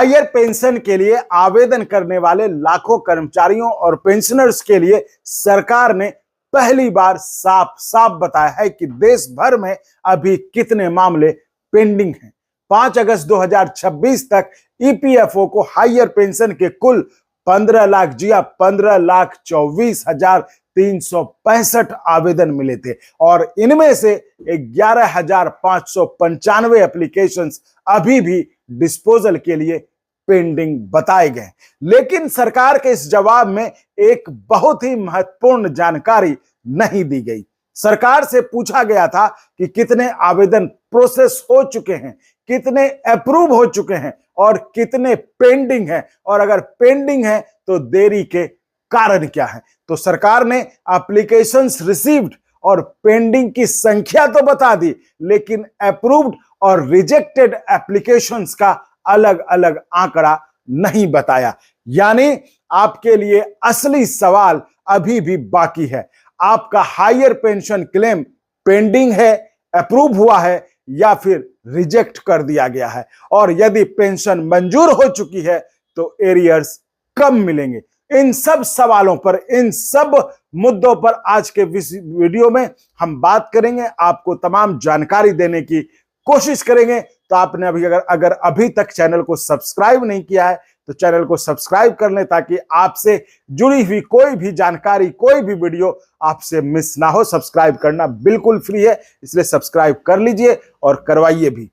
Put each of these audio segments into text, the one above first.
Higher pension के लिए आवेदन करने वाले लाखों कर्मचारियों और पेंशनर्स के लिए सरकार ने पहली बार साफ साफ बताया है कि देश भर में अभी कितने मामले पेंडिंग हैं। 5 अगस्त 2026 तक ईपीएफओ को हायर पेंशन के कुल 15,24,365 आवेदन मिले थे और इनमें से 11,595 एप्लीकेशंस अभी भी डिस्पोजल के लिए पेंडिंग बताए गए। लेकिन सरकार के इस जवाब में एक बहुत ही महत्वपूर्ण जानकारी नहीं दी गई। सरकार से पूछा गया था कि कितने आवेदन प्रोसेस हो चुके हैं, कितने अप्रूव हो चुके हैं और कितने पेंडिंग हैं, और अगर पेंडिंग है तो देरी के कारण क्या है। तो सरकार ने एप्लीकेशंस रिसीव्ड और पेंडिंग की संख्या तो बता दी, लेकिन अप्रूव्ड और रिजेक्टेड एप्लीकेशंस का अलग अलग आंकड़ा नहीं बताया। यानी आपके लिए असली सवाल अभी भी बाकी है। आपका हायर पेंशन क्लेम पेंडिंग है, अप्रूव हुआ है या फिर रिजेक्ट कर दिया गया है, और यदि पेंशन मंजूर हो चुकी है तो एरियर्स कब मिलेंगे। इन सब सवालों पर, इन सब मुद्दों पर आज के वीडियो में हम बात करेंगे, आपको तमाम जानकारी देने की कोशिश करेंगे। तो आपने अगर अभी तक चैनल को सब्सक्राइब नहीं किया है तो चैनल को सब्सक्राइब कर लें, ताकि आपसे जुड़ी हुई कोई भी जानकारी, कोई भी वीडियो आपसे मिस ना हो। सब्सक्राइब करना बिल्कुल फ्री है, इसलिए सब्सक्राइब कर लीजिए और करवाइए भी।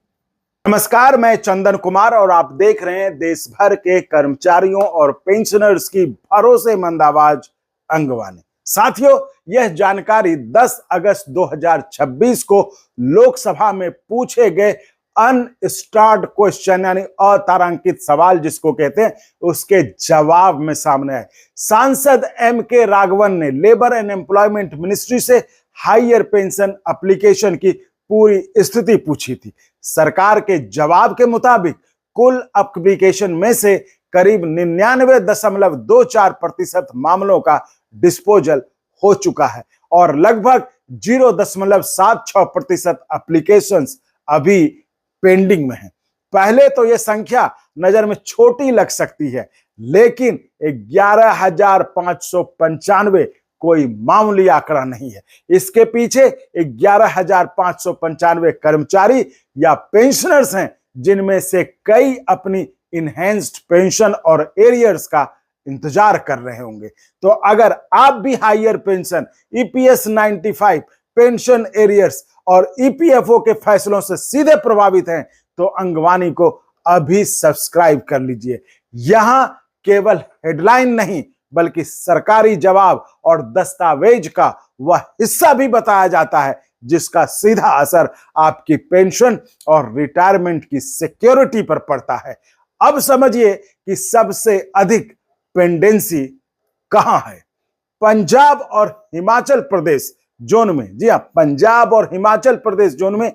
नमस्कार, मैं चंदन कुमार और आप देख रहे हैं देश भर के कर्मचारियों और पेंशनर्स की भरोसेमंद आवाज अंगवानी। साथियों, यह जानकारी 10 अगस्त 2026 को लोकसभा में पूछे गए अनस्टार्ड क्वेश्चन यानी अतारांकित सवाल जिसको कहते हैं, उसके जवाब में सामने आए। सांसद एम.के. राघवन ने लेबर एंड एम्प्लॉयमेंट मिनिस्ट्री से हायर पेंशन एप्लीकेशन की पूरी स्थिति पूछी थी। सरकार के जवाब के मुताबिक कुल एप्लीकेशन में से करीब 99.24% मामलों का डिस्पोजल हो चुका है और लगभग 0.76% एप्लीकेशंस अभी पेंडिंग में है। पहले तो यह संख्या नजर में छोटी लग सकती है, लेकिन 11,595 कोई मामूली आंकड़ा नहीं है। इसके पीछे 11,595 कर्मचारी या पेंशनर्स हैं, जिनमें से कई अपनी इनहेंस्ड पेंशन और एरियर्स का इंतजार कर रहे होंगे। तो अगर आप भी higher pension, EPS 95, pension arrears और ईपीएफओ के फैसलों से सीधे प्रभावित हैं तो अंगवानी को अभी सब्सक्राइब कर लीजिए। यहां केवल हेडलाइन नहीं बल्कि सरकारी जवाब और दस्तावेज का वह हिस्सा भी बताया जाता है जिसका सीधा असर आपकी पेंशन और रिटायरमेंट की सिक्योरिटी पर पड़ता है। अब समझिए कि सबसे अधिक पेंडेंसी कहां है। पंजाब और हिमाचल प्रदेश जोन में, जी हां, पंजाब और हिमाचल प्रदेश जोन में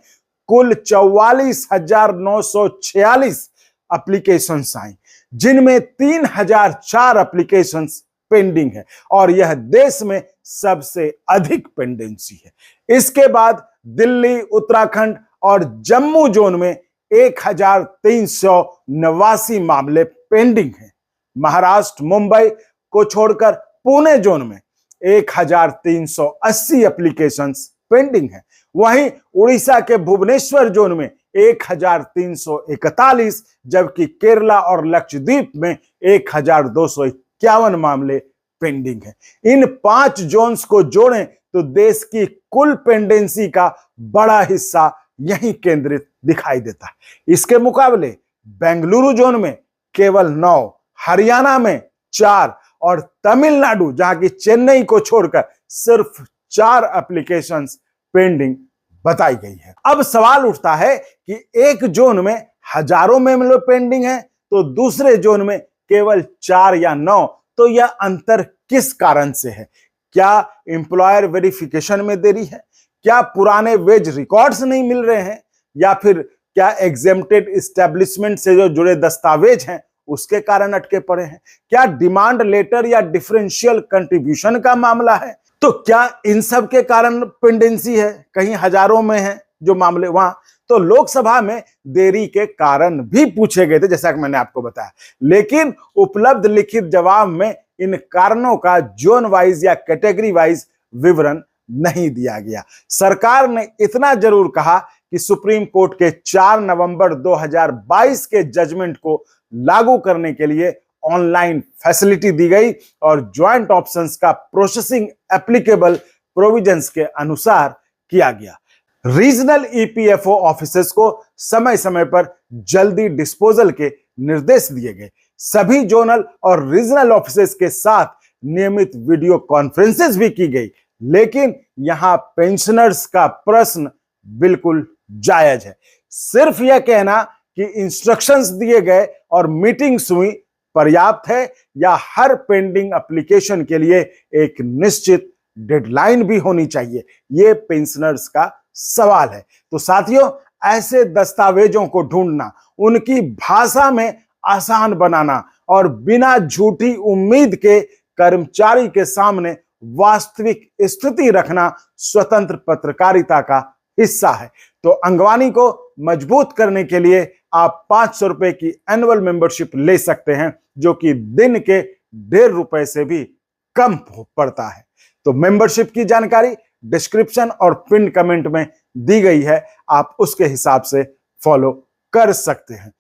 कुल 44,946 एप्लीकेशंस आई, जिनमें 3,004 एप्लीकेशंस पेंडिंग है और यह देश में सबसे अधिक पेंडेंसी है। इसके बाद दिल्ली, उत्तराखंड और जम्मू जोन में 1,389 मामले पेंडिंग हैं। महाराष्ट्र, मुंबई को छोड़कर पुणे जोन में 1,380 एप्लीकेशंस पेंडिंग है। वहीं उड़ीसा के भुवनेश्वर जोन में 1,341, जबकि केरला और लक्षद्वीप में 1,251 मामले पेंडिंग है। इन 5 जोन्स को जोड़ें तो देश की कुल पेंडेंसी का बड़ा हिस्सा यहीं केंद्रित दिखाई देता है। इसके मुकाबले बेंगलुरु जोन में केवल 9, हरियाणा में 4 और तमिलनाडु, जहां की चेन्नई को छोड़कर सिर्फ 4 एप्लीकेशंस पेंडिंग बताई गई है। अब सवाल उठता है कि एक जोन में हजारों मामले पेंडिंग है तो दूसरे जोन में केवल 4 या 9, तो यह अंतर किस कारण से है? क्या एम्प्लॉयर वेरिफिकेशन में देरी है? क्या पुराने वेज रिकॉर्ड्स नहीं मिल रहे हैं? या फिर क्या एग्जेम्प्टेड एस्टेब्लिशमेंट से जो जुड़े दस्तावेज हैं उसके कारण अटके पड़े हैं? क्या डिमांड लेटर या डिफरेंशियल कंट्रीब्यूशन का मामला है? तो क्या इन सब के कारण पेंडेंसी है? कहीं हजारों में है, जो मामले वहां, तो लोकसभा में देरी के कारण भी पूछे गए थे, जैसा कि मैंने आपको बताया। लेकिन उपलब्ध लिखित जवाब में इन कारणों का जोन वाइज या कैटेगरी वाइज विवरण नहीं दिया गया। सरकार ने इतना जरूर कहा कि सुप्रीम कोर्ट के 4 नवंबर 2022 के जजमेंट को लागू करने के लिए ऑनलाइन फैसिलिटी दी गई और ज्वाइंट ऑप्शंस का प्रोसेसिंग एप्लीकेबल प्रोविजंस के अनुसार किया गया। रीजनल ईपीएफओ ऑफिसेस को समय समय पर जल्दी डिस्पोजल के निर्देश दिए गए। सभी जोनल और रीजनल ऑफिसेस के साथ नियमित वीडियो कॉन्फ्रेंसेस भी की गई। लेकिन यहां पेंशनर्स का प्रश्न बिल्कुल जायज है। सिर्फ यह कहना कि इंस्ट्रक्शंस दिए गए और मीटिंग्स हुई पर्याप्त है, या हर पेंडिंग एप्लीकेशन के लिए एक निश्चित डेडलाइन भी होनी चाहिए, यह पेंशनर्स का सवाल है। तो साथियों, ऐसे दस्तावेजों को ढूंढना, उनकी भाषा में आसान बनाना और बिना झूठी उम्मीद के कर्मचारी के सामने वास्तविक स्थिति रखना स्वतंत्र पत्रकारिता का हिस्सा है। तो अंगवानी को मजबूत करने के लिए आप 500 रुपए की एनुअल मेंबरशिप ले सकते हैं, जो कि दिन के 1.5 रुपए से भी कम पड़ता है। तो मेंबरशिप की जानकारी डिस्क्रिप्शन और पिन कमेंट में दी गई है, आप उसके हिसाब से फॉलो कर सकते हैं।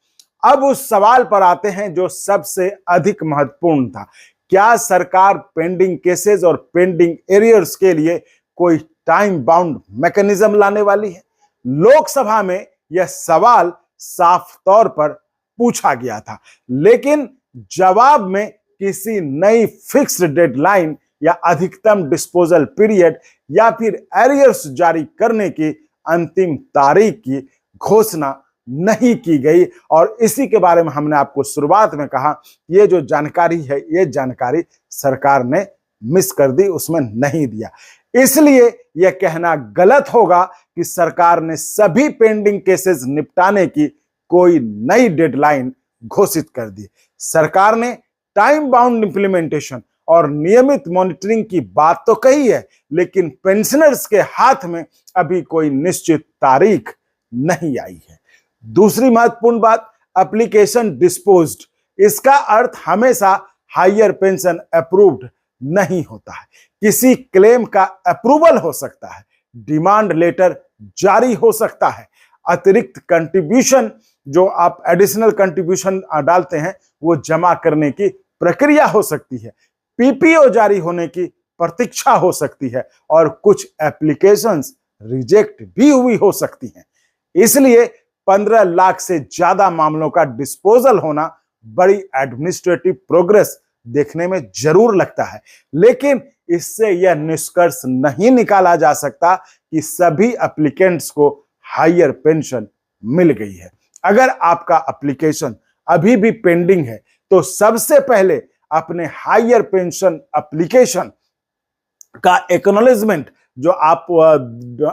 अब उस सवाल पर आते हैं जो सबसे अधिक महत्वपूर्ण था। क्या सरकार पेंडिंग केसेस और पेंडिंग एरियर्स के लिए कोई टाइम बाउंड मैकेनिज्म लाने वाली है? लोकसभा में यह सवाल साफ तौर पर पूछा गया था, लेकिन जवाब में किसी नई फिक्स्ड डेडलाइन या अधिकतम डिस्पोजल पीरियड या फिर एरियर्स जारी करने की अंतिम तारीख की घोषणा नहीं की गई। और इसी के बारे में हमने आपको शुरुआत में कहा, ये जो जानकारी है, ये जानकारी सरकार ने मिस कर दी, उसमें नहीं दिया। इसलिए यह कहना गलत होगा कि सरकार ने सभी पेंडिंग केसेस निपटाने की कोई नई डेडलाइन घोषित कर दी। सरकार ने टाइम बाउंड इंप्लीमेंटेशन और नियमित मॉनिटरिंग की बात तो कही है, लेकिन पेंशनर्स के हाथ में अभी कोई निश्चित तारीख नहीं आई है। दूसरी महत्वपूर्ण बात, एप्लीकेशन डिस्पोज्ड, इसका अर्थ हमेशा हायर पेंशन अप्रूव्ड नहीं होता है। किसी क्लेम का अप्रूवल हो सकता है, डिमांड लेटर जारी हो सकता है, अतिरिक्त कंट्रीब्यूशन जो आप एडिशनल कंट्रीब्यूशन डालते हैं वो जमा करने की प्रक्रिया हो सकती है, पीपीओ जारी होने की प्रतीक्षा हो सकती है और कुछ एप्लीकेशंस रिजेक्ट भी हुई हो सकती हैं। इसलिए 15 लाख से ज्यादा मामलों का डिस्पोजल होना बड़ी एडमिनिस्ट्रेटिव प्रोग्रेस देखने में जरूर लगता है, लेकिन इससे यह निष्कर्ष नहीं निकाला जा सकता कि सभी एप्लीकेंट्स को हायर पेंशन मिल गई है। अगर आपका एप्लीकेशन अभी भी पेंडिंग है तो सबसे पहले अपने हायर पेंशन एप्लीकेशन का एक्नॉलेजमेंट, जो आप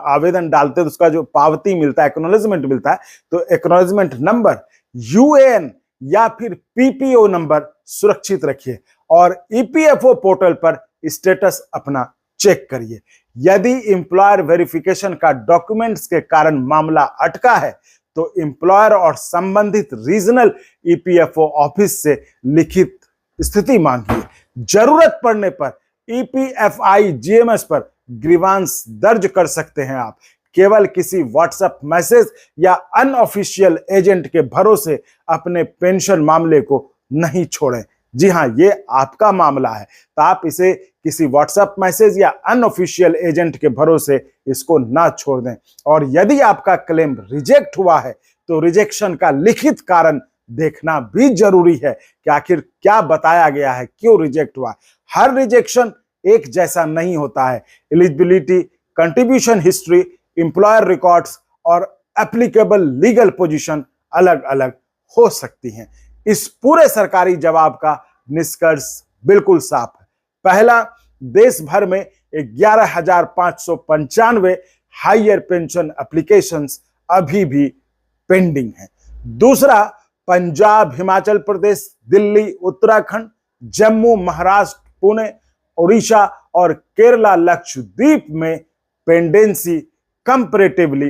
आवेदन डालते हैं उसका जो पावती मिलता है, एक्नॉलेजमेंट मिलता है, तो एक्नॉलेजमेंट नंबर, यूएएन या फिर पीपीओ नंबर सुरक्षित रखिए और ईपीएफओ पोर्टल पर स्टेटस अपना चेक करिए। यदि एम्प्लॉयर वेरिफिकेशन का डॉक्यूमेंट्स के कारण मामला अटका है तो एम्प्लॉयर और संबंधित रीजनल ईपीएफओ ऑफिस से लिखित स्थिति मांगिए। जरूरत पड़ने पर ईपीएफआई जीएमएस पर ग्रीवांस दर्ज कर सकते हैं आप। केवल किसी व्हाट्सएप मैसेज या अनऑफिशियल एजेंट के भरोसे अपने पेंशन मामले को नहीं छोड़ें। जी हां, ये आपका मामला है तो आप इसे किसी व्हाट्सएप मैसेज या अनऑफिशियल एजेंट के भरोसे इसको ना छोड़ दें। और यदि आपका क्लेम रिजेक्ट हुआ है तो रिजेक्शन का लिखित कारण देखना भी जरूरी है कि आखिर क्या बताया गया है, क्यों रिजेक्ट हुआ। हर रिजेक्शन एक जैसा नहीं होता है। Eligibility, contribution history, employer records और एप्लीकेबल लीगल पोजीशन अलग अलग हो सकती हैं। इस पूरे सरकारी जवाब का निष्कर्ष बिल्कुल साफ है। पहला, देश भर में 11,595 हायर पेंशन एप्लीकेशंस अभी भी पेंडिंग हैं। दूसरा, पंजाब, हिमाचल प्रदेश, दिल्ली, उत्तराखंड, जम्मू, महाराष्ट्र, पुणे, उड़ीसा और केरला लक्षद्वीप में पेंडेंसी कंपैरेटिवली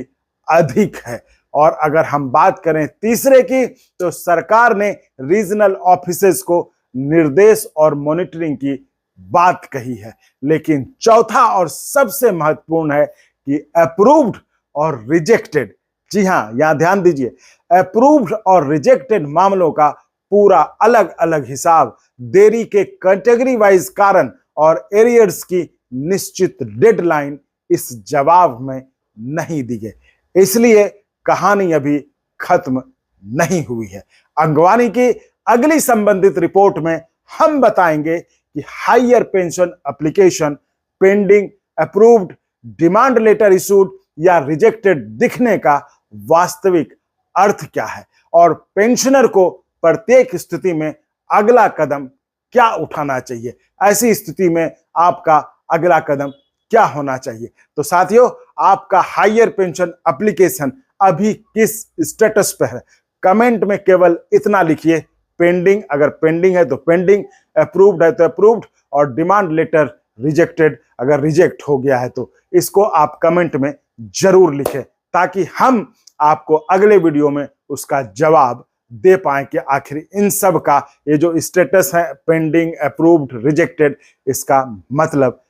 अधिक है। और अगर हम बात करें तीसरे की, तो सरकार ने रीजनल ऑफिसेज को निर्देश और मॉनिटरिंग की बात कही है। लेकिन चौथा और सबसे महत्वपूर्ण है कि अप्रूव्ड और रिजेक्टेड, जी हां, यहां ध्यान दीजिए, अप्रूव्ड और रिजेक्टेड मामलों का पूरा अलग अलग हिसाब, देरी के कैटेगरी वाइज कारण और एरियर्स की निश्चित डेडलाइन इस जवाब में नहीं दी गई। इसलिए कहानी अभी खत्म नहीं हुई है। अंगवानी की अगली संबंधित रिपोर्ट में हम बताएंगे कि higher pension application pending, approved, demand letter issued या रिजेक्टेड दिखने का वास्तविक अर्थ क्या है और पेंशनर को प्रत्येक स्थिति में अगला कदम क्या उठाना चाहिए। ऐसी स्थिति में आपका अगला कदम क्या होना चाहिए। तो साथियों, आपका हायर पेंशन एप्लीकेशन अभी किस स्टेटस पर है? कमेंट में केवल इतना लिखिए, पेंडिंग, अगर पेंडिंग है तो पेंडिंग, अप्रूव्ड है तो अप्रूव्ड, और डिमांड लेटर रिजेक्टेड अगर रिजेक्ट हो गया है तो इसको आप कमेंट में जरूर लिखें, ताकि हम आपको अगले वीडियो में उसका जवाब दे पाए कि आखिर इन सब का ये जो स्टेटस है, पेंडिंग, अप्रूव्ड, रिजेक्टेड, इसका मतलब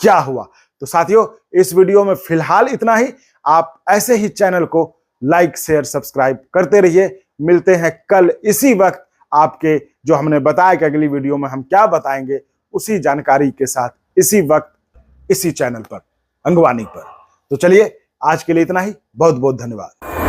क्या हुआ। तो साथियों, इस वीडियो में फिलहाल इतना ही। आप ऐसे ही चैनल को लाइक, शेयर, सब्सक्राइब करते रहिए। मिलते हैं कल इसी वक्त आपके, जो हमने बताया कि अगली वीडियो में हम क्या बताएंगे, उसी जानकारी के साथ इसी वक्त इसी चैनल पर, अंगवानी पर। तो चलिए, आज के लिए इतना ही। बहुत बहुत धन्यवाद।